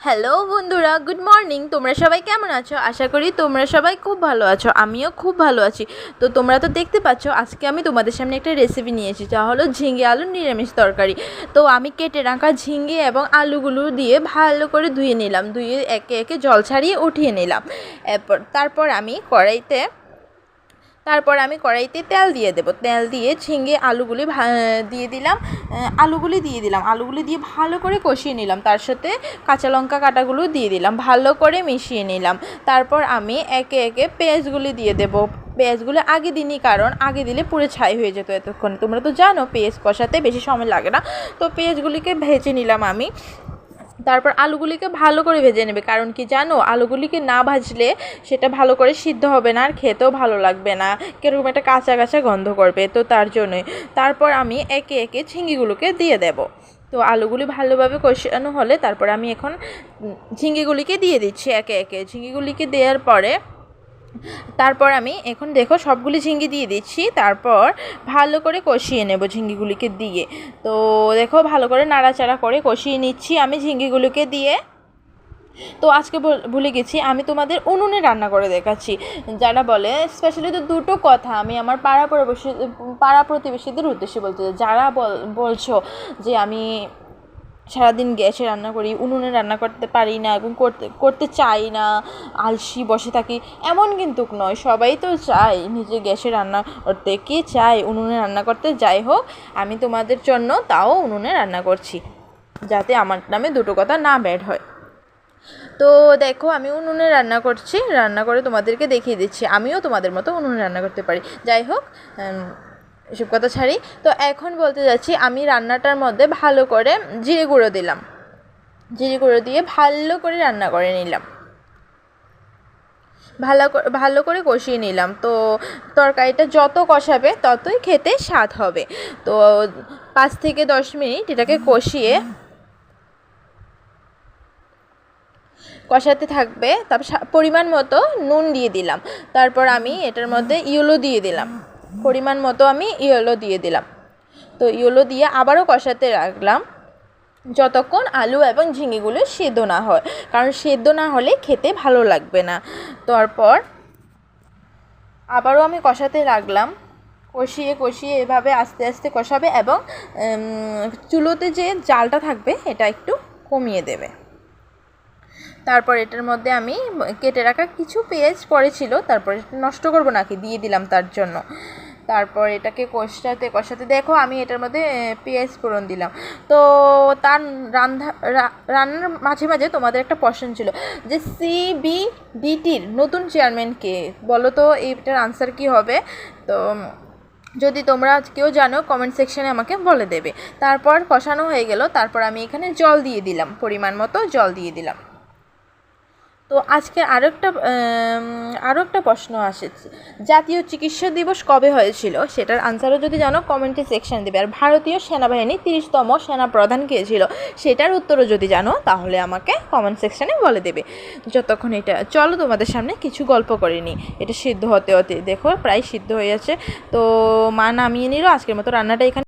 Hello বন্ধুরা, good morning. তোমরা সবাই কেমন আছো? আশা করি তোমরা সবাই খুব ভালো আছো। আমিও খুব ভালো আছি। তো তোমরা তো দেখতে পাচ্ছ আজকে আমি তোমাদের সামনে একটা রেসিপি নিয়েছি, যা হলো ঝিঙে আলুর নিরামিষ তরকারি। তো আমি কেটে রাখা ঝিঙে এবং আলুগুলো দিয়ে ভালো করে ধুয়ে নিলাম, ধুয়ে একে একে জল ছাড়িয়ে উঠিয়ে নিলাম। তারপর আমি কড়াইতে তেল দিয়ে দেবো। তেল দিয়ে ঝিঙে আলুগুলি আলুগুলি দিয়ে ভালো করে কষিয়ে নিলাম। তার সাথে কাঁচা লঙ্কা কাটাগুলো দিয়ে দিলাম, ভালো করে মিশিয়ে নিলাম। তারপর আমি একে একে পেঁয়াজগুলি দিয়ে দেবো। পেঁয়াজগুলো আগে দিইনি, কারণ আগে দিলে পুরো ছাই হয়ে যেত এতক্ষণ। তোমরা তো জানো পেঁয়াজ কষাতে বেশি সময় লাগে না। তো পেঁয়াজগুলিকে ভেজে নিলাম আমি। তারপর আলুগুলিকে ভালো করে ভেজে নেবে, কারণ কি জানো, আলুগুলিকে না ভাজলে সেটা ভালো করে সিদ্ধ হবে না আর খেতেও ভালো লাগবে না, কীরকম একটা কাঁচা কাঁচা গন্ধ করবে। তো তার জন্যই তারপর আমি একে একে ঝিঙেগুলোকে দিয়ে দেব। তো আলুগুলি ভালোভাবে কষানো হলে তারপর আমি এখন ঝিঙেগুলিকে দিয়ে দিচ্ছি একে একে। ঝিঙেগুলিকে দেওয়ার পরে তারপর আমি এখন দেখো সবগুলি ঝিঙ্গি দিয়ে দিচ্ছি। তারপর ভালো করে কষিয়ে নেব ঝিঙ্গিগুলিকে দিয়ে। তো দেখো ভালো করে নাড়াচাড়া করে কষিয়ে নিচ্ছি আমি ঝিঙ্গিগুলোকে দিয়ে। তো আজকে ভুলে গেছি, আমি তোমাদের উনুনে রান্না করে দেখাচ্ছি। যারা বলে স্পেশালি তো দুটো কথা আমি আমার পাড়া প্রতিবেশীদের উদ্দেশ্যে বলতে চাই। যারা বলছো যে আমি সারাদিন গ্যাসে রান্না করি, উনুনে রান্না করতে পারি না এবং করতে চাই না, আলসি বসে থাকি, এমন কিন্তু নয়। সবাই তো চায় নিজে গ্যাসে রান্না করতে, কে চায় উনুনে রান্না করতে। যাই হোক, আমি তোমাদের জন্য তাও উনুনে রান্না করছি, যাতে আমার নামে দুটো কথা না ব্যাড হয়। তো দেখো আমি উনুনে রান্না করছি, রান্না করে তোমাদেরকে দেখিয়ে দিচ্ছি আমিও তোমাদের মতো উনুনে রান্না করতে পারি। যাই হোক, এসব কথা ছাড়ি। তো এখন বলতে যাচ্ছি, আমি রান্নাটার মধ্যে ভালো করে জিরে গুঁড়ো দিলাম। জিরে গুঁড়ো দিয়ে ভালো করে রান্না করে নিলাম, ভালো করে কষিয়ে নিলাম। তো তরকারিটা যত কষাবে ততই খেতে স্বাদ হবে। তো 5 থেকে 10 মিনিট এটাকে কষাতে থাকবে। তারপর পরিমাণ মতো নুন দিয়ে দিলাম। তারপর আমি এটার মধ্যে ইয়েলো দিয়ে দিলাম, পরিমাণ মতো আমি ইয়েলো দিয়ে দিলাম। তো ইয়েলো দিয়ে আবারও কষাতে রাখলাম যতক্ষণ আলু এবং ঝিঙেগুলো সেদ্ধ না হয়, কারণ সেদ্ধ না হলে খেতে ভালো লাগবে না। তারপর আবারও আমি কষাতে লাগলাম, কষিয়ে এভাবে আস্তে আস্তে কষাবে এবং চুলোতে যে জালটা থাকবে এটা একটু কমিয়ে দেবে। তারপর এটার মধ্যে আমি কেটে রাখা কিছু পেঁয়াজ পড়েছিল, তারপর নষ্ট করবো নাকি, দিয়ে দিলাম তার জন্য। তারপর এটাকে কষাতে দেখো আমি এটার মধ্যে পেঁয়াজ ফোড়ন দিলাম। তো তার রান্নার মাঝে মাঝে তোমাদের একটা প্রশ্ন ছিল যে CBDTর নতুন চেয়ারম্যান কে, বলো তো এইটার আনসার কি হবে? তো যদি তোমরা কেউ জানো কমেন্ট সেকশানে আমাকে বলে দেবে। তারপর কষানো হয়ে গেল, তারপর আমি এখানে জল দিয়ে দিলাম, পরিমাণ মতো জল দিয়ে দিলাম। তো আজকে আরও একটা প্রশ্ন আসেছে, জাতীয় চিকিৎসা দিবস কবে হয়েছিল? সেটার আনসারও যদি জানো কমেন্টে সেকশন দেবে। আর ভারতীয় সেনাবাহিনী 30তম সেনাপ্রধান কে ছিল, সেটার উত্তরও যদি জানো তাহলে আমাকে কমেন্ট সেকশানে বলে দেবে। যতক্ষণ এটা চলো তোমাদের সামনে কিছু গল্প করে নিই। এটা সিদ্ধ হতে হতে দেখো প্রায় সিদ্ধ হয়ে যাচ্ছে। তো মা নামিয়ে নিল। আজকের মতো রান্নাটা এখানে